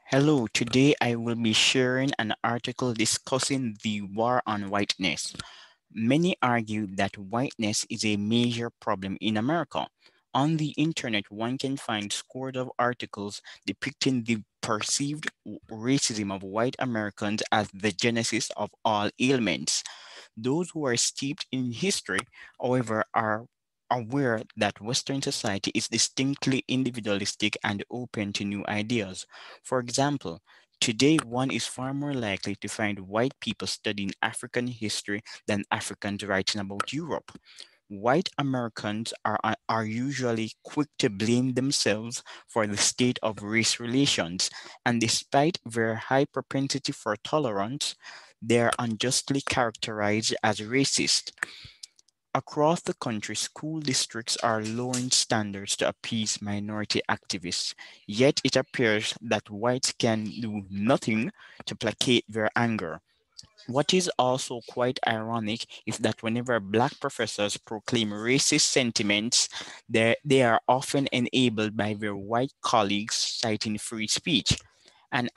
Hello, today I will be sharing an article discussing the war on whiteness. Many argue that whiteness is a major problem in America. On the internet, one can find scores of articles depicting the perceived racism of white Americans as the genesis of all ailments. Those who are steeped in history, however, are aware that Western society is distinctly individualistic and open to new ideas. For example, today one is far more likely to find white people studying African history than Africans writing about Europe. White Americans are usually quick to blame themselves for the state of race relations, and despite their high propensity for tolerance, they are unjustly characterized as racist. Across the country, school districts are lowering standards to appease minority activists, yet it appears that whites can do nothing to placate their anger. What is also quite ironic is that whenever Black professors proclaim racist sentiments, they are often enabled by their white colleagues citing free speech. And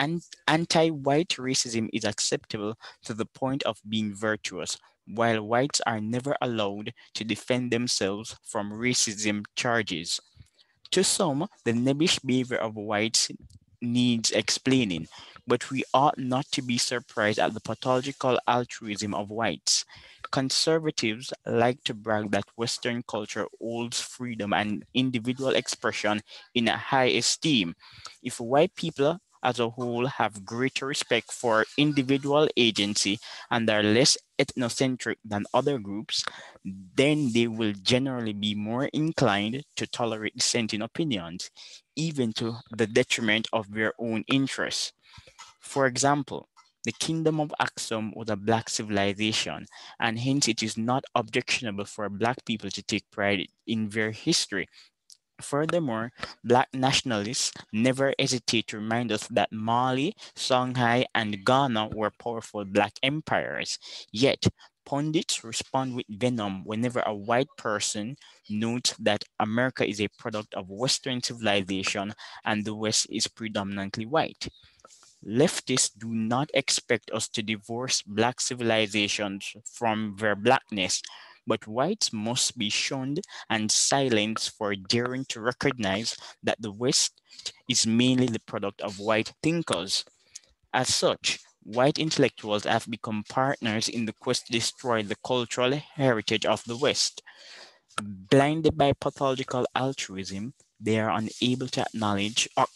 anti-white racism is acceptable to the point of being virtuous, while whites are never allowed to defend themselves from racism charges. To some, the nebbish behavior of whites needs explaining, but we ought not to be surprised at the pathological altruism of whites. Conservatives like to brag that Western culture holds freedom and individual expression in a high esteem. If white people as a whole have greater respect for individual agency and are less ethnocentric than other groups, then they will generally be more inclined to tolerate dissenting opinions, even to the detriment of their own interests. For example, the kingdom of Aksum was a black civilization, and hence it is not objectionable for black people to take pride in their history. Furthermore, black nationalists never hesitate to remind us that Mali, Songhai, and Ghana were powerful black empires. Yet, pundits respond with venom whenever a white person notes that America is a product of Western civilization and the West is predominantly white. Leftists do not expect us to divorce black civilizations from their blackness, but whites must be shunned and silenced for daring to recognize that the West is mainly the product of white thinkers. As such, white intellectuals have become partners in the quest to destroy the cultural heritage of the West. Blinded by pathological altruism, they are unable to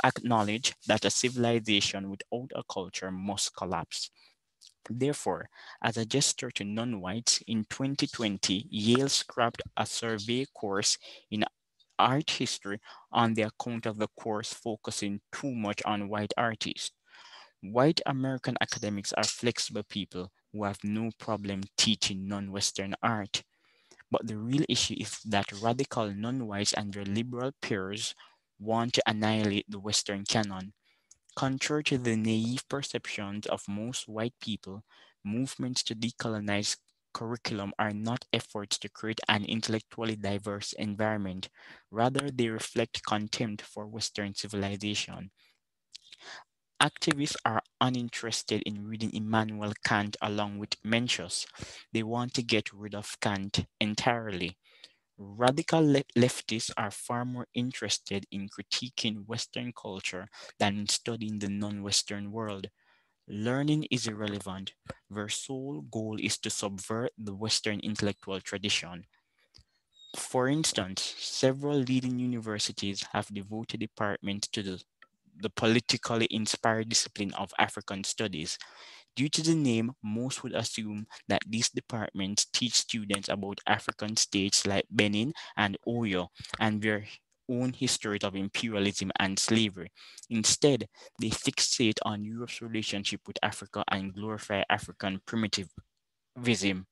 acknowledge that a civilization without a culture must collapse. Therefore, as a gesture to non-whites, in 2020, Yale scrapped a survey course in art history on the account of the course focusing too much on white artists. White American academics are flexible people who have no problem teaching non-Western art. But the real issue is that radical non-whites and their liberal peers want to annihilate the Western canon. Contrary to the naive perceptions of most white people, movements to decolonize curriculum are not efforts to create an intellectually diverse environment. Rather, they reflect contempt for Western civilization. Activists are uninterested in reading Immanuel Kant along with Mencius. They want to get rid of Kant entirely. Radical leftists are far more interested in critiquing Western culture than in studying the non Western world. Learning is irrelevant. Their sole goal is to subvert the Western intellectual tradition. For instance, several leading universities have devoted departments to the politically inspired discipline of African studies. Due to the name, most would assume that these departments teach students about African states like Benin and Oyo and their own histories of imperialism and slavery. Instead, they fixate on Europe's relationship with Africa and glorify African primitivism.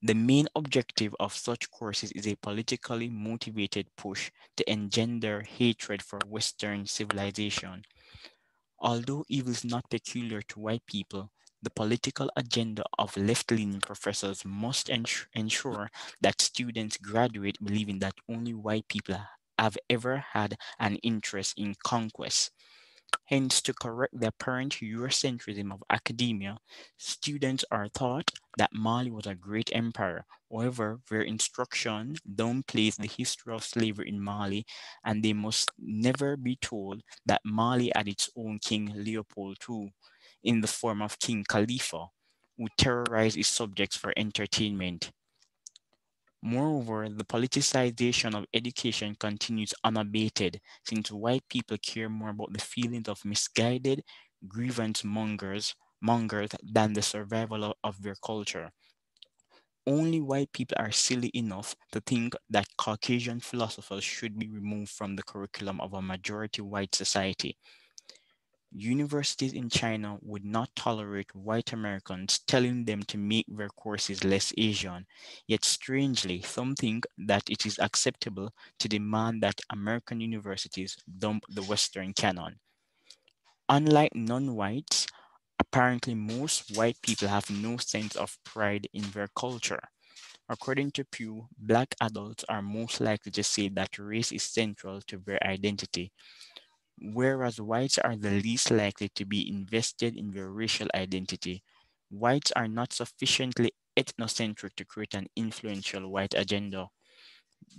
The main objective of such courses is a politically motivated push to engender hatred for Western civilization. Although evil is not peculiar to white people, the political agenda of left-leaning professors must ensure that students graduate believing that only white people have ever had an interest in conquest. Hence, to correct the apparent Eurocentrism of academia, students are taught that Mali was a great empire. However, their instruction downplays the history of slavery in Mali, and they must never be told that Mali had its own King Leopold II in the form of King Khalifa, who terrorized his subjects for entertainment. Moreover, the politicization of education continues unabated since white people care more about the feelings of misguided grievance mongers than the survival of their culture. Only white people are silly enough to think that Caucasian philosophers should be removed from the curriculum of a majority white society. Universities in China would not tolerate white Americans telling them to make their courses less Asian. Yet, strangely, some think that it is acceptable to demand that American universities dump the Western canon. Unlike non whites, apparently most white people have no sense of pride in their culture. According to Pew, Black adults are most likely to say that race is central to their identity, whereas whites are the least likely to be invested in their racial identity. Whites are not sufficiently ethnocentric to create an influential white agenda.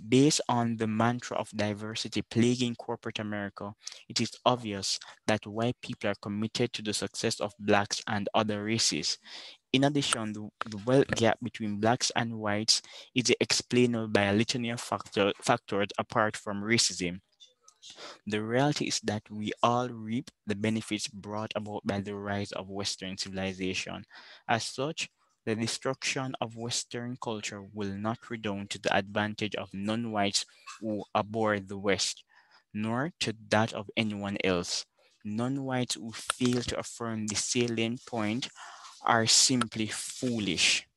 Based on the mantra of diversity plaguing corporate America, it is obvious that white people are committed to the success of blacks and other races. In addition, the wealth gap between blacks and whites is explainable by a litany of factors apart from racism. The reality is that we all reap the benefits brought about by the rise of Western civilization. As such, the destruction of Western culture will not redound to the advantage of non whites who abhor the West, nor to that of anyone else. Non whites who fail to affirm the salient point are simply foolish.